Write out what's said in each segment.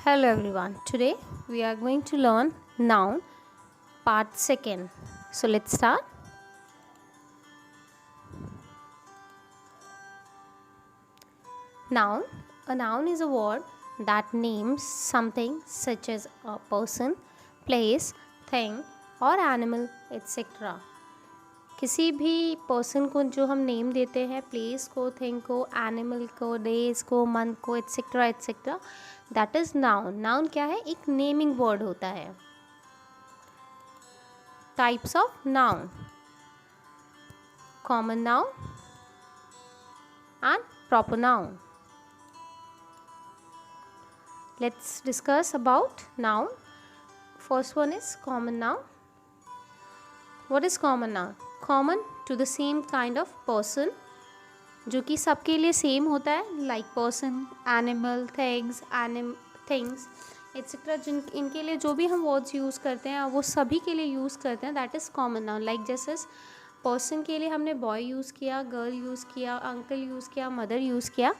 Hello everyone. Today we are going to learn noun part second. So let's start. Noun. A noun is a word that names something such as a person, place, thing or animal etc. किसी भी person को जो हम name देते हैं, place को, thing को, animal को, डेज को, मंथ को etcetera etcetera, that is noun. Noun क्या है? एक नेमिंग वर्ड होता है. Types of noun: common noun and proper noun. Let's discuss about noun. First one is common noun. What is common noun? Common to the same kind of person, जो कि सबके लिए same होता है, like person, animal, things etcetera. जिन इनके लिए जो भी हम वर्ड्स यूज़ करते हैं वो सभी के लिए यूज़ करते हैं, that is common noun. Like जैसे पर्सन के लिए हमने बॉय यूज़ किया, गर्ल यूज़ किया, अंकल यूज़ किया, मदर यूज़ किया.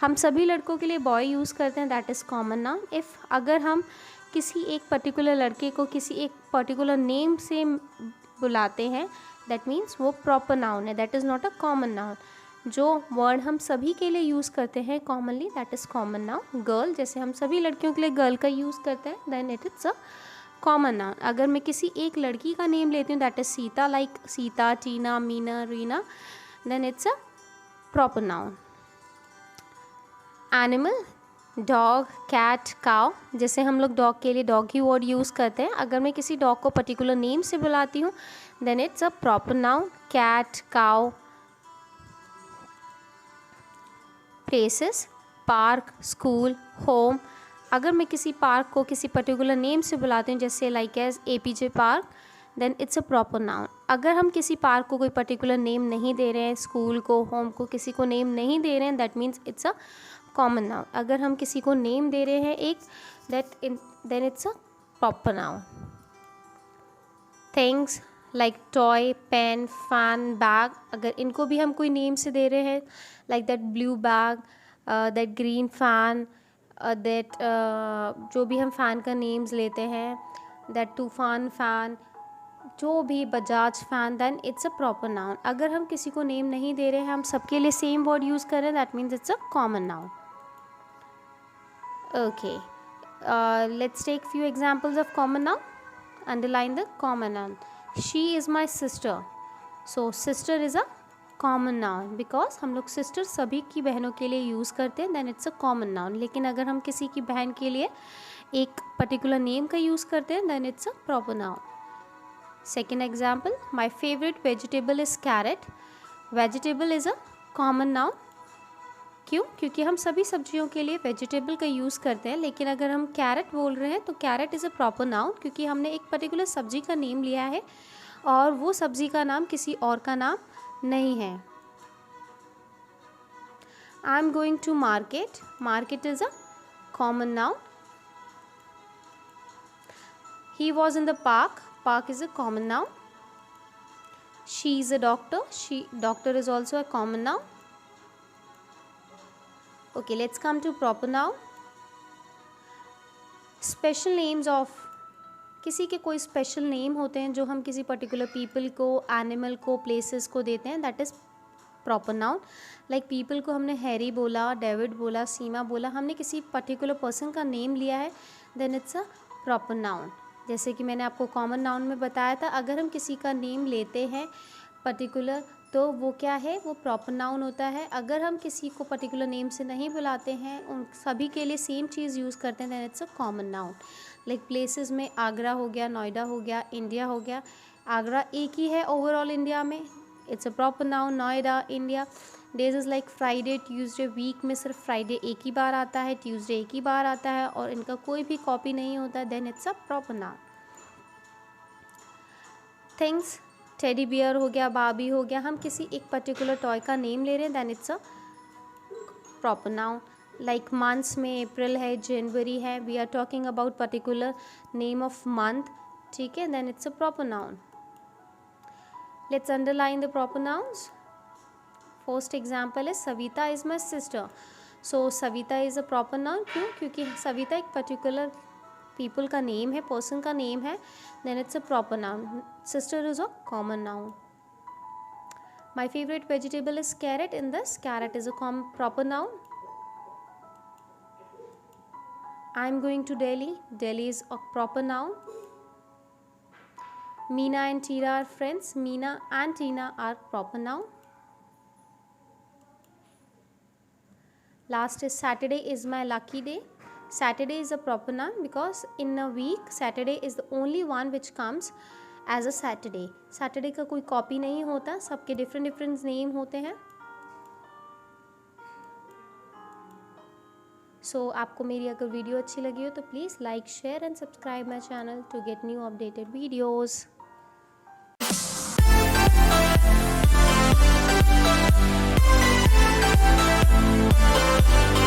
हम सभी लड़कों के लिए बॉय यूज़ करते हैं, दैट इज़ कॉमन नाउन. अगर हम किसी एक पर्टिकुलर लड़के को किसी एक पर्टिकुलर नेम से बुलाते हैं, दैट मीन्स वो प्रॉपर नाउन है, that is not a common noun. जो वर्ड हम सभी के लिए यूज़ करते हैं commonly, that is common noun. Girl, जैसे हम सभी लड़कियों के लिए गर्ल का यूज़ करते हैं, then it is a common noun. अगर मैं किसी एक लड़की का नेम लेती हूँ, that is Sita, like Sita, Tina, Meena, Reena, then it's a proper noun. Animal, dog, cat, cow, जैसे हम लोग डॉग के लिए डॉग ही वर्ड यूज़ करते हैं. अगर मैं किसी डॉग को पर्टिकुलर नेम से बुलाती हूँ, then it's a proper noun. Cat, cow. Places, park, school, home. अगर मैं किसी पार्क को किसी पर्टिकुलर नेम से बुलाती हूँ, जैसे like as APJ park, then it's a proper noun. अगर हम किसी पार्क को कोई पर्टिकुलर नेम नहीं दे रहे हैं, स्कूल को, होम को किसी को नेम नहीं दे रहे हैं, that means it's a common noun. अगर हम किसी को नेम दे रहे हैं then it's a proper noun. Things like toy, pen, fan, bag, अगर इनको भी हम कोई नेम से दे रहे हैं, like that blue bag, that green fan, that जो भी हम फ़ैन का नेम्स लेते हैं, दैट तूफान फैन, जो भी Bajaj fan, then it's a proper noun. अगर हम किसी को नेम नहीं दे रहे हैं, हम सबके लिए सेम वर्ड यूज़ कर रहे हैं, that means it's a common noun. Okay, let's take few examples of common noun. Underline the common noun. She is my sister. So sister is a common noun because हम लोग sister सभी की बहनों के लिए यूज़ करते हैं, then it's a common noun. लेकिन अगर हम किसी की बहन के लिए एक particular name का यूज़ करते हैं, then it's a proper noun. Second example, my favorite vegetable is carrot. Vegetable is a common noun. क्यों? क्योंकि हम सभी सब्जियों के लिए वेजिटेबल का यूज़ करते हैं. लेकिन अगर हम कैरेट बोल रहे हैं तो carrot is a proper noun, क्योंकि हमने एक पर्टिकुलर सब्जी का नेम लिया है और वो सब्जी का नाम किसी और का नाम नहीं है. I am going to market. Market is a common noun. He was in the park. Park is a common noun. She is a doctor. Doctor is also a common noun. Okay, let's come to proper noun. Special names of, किसी के कोई special name होते हैं जो हम किसी particular people को, animal को, प्लेसेस को देते हैं, that is proper noun. Like people को हमने हैरी बोला, डेविड बोला, सीमा बोला, हमने किसी पर्टिकुलर पर्सन का नेम लिया है, then it's a proper noun. जैसे कि मैंने आपको कॉमन नाउन में बताया था, अगर हम किसी का नेम लेते हैं पर्टिकुलर, तो वो क्या है? वो प्रॉपर नाउन होता है. अगर हम किसी को पर्टिकुलर नेम से नहीं बुलाते हैं, उन सभी के लिए सेम चीज़ यूज़ करते हैं, then it's a common noun. Like places में आगरा हो गया, नोएडा हो गया, इंडिया हो गया. आगरा एक ही है ओवरऑल इंडिया में, it's a proper noun. Noida, India. Days is like Friday, Tuesday. Week में सिर्फ फ्राइडे एक ही बार आता है, ट्यूसडे एक ही बार आता है और इनका कोई भी कॉपी नहीं होता, then it's a proper noun. Things, teddy bear हो गया, बाबी हो गया, हम किसी एक पर्टिकुलर टॉय का नेम ले रहे हैं, then it's a proper noun. Like months में अप्रैल है, जनवरी है, we are talking about particular name of month, ठीक है, then it's a proper noun. Let's underline the proper nouns. First example is Savita is my sister. So Savita is a proper noun, क्यों? क्योंकि सविता एक particular people का name है, person का name है, then it's a proper noun. Sister is a common noun. My favorite vegetable is carrot. In this, carrot is a proper noun. I'm going to Delhi. Delhi is a proper noun. Meena and Tina are friends. Meena and Tina are proper noun. Last is Saturday is my lucky day. Saturday is a proper noun because in a week Saturday is the only one which comes as a Saturday. Saturday का कोई copy नहीं होता, सबके different different name होते हैं. सो आपको मेरी अगर वीडियो अच्छी लगी हो तो please like, share and subscribe my channel to get new updated videos.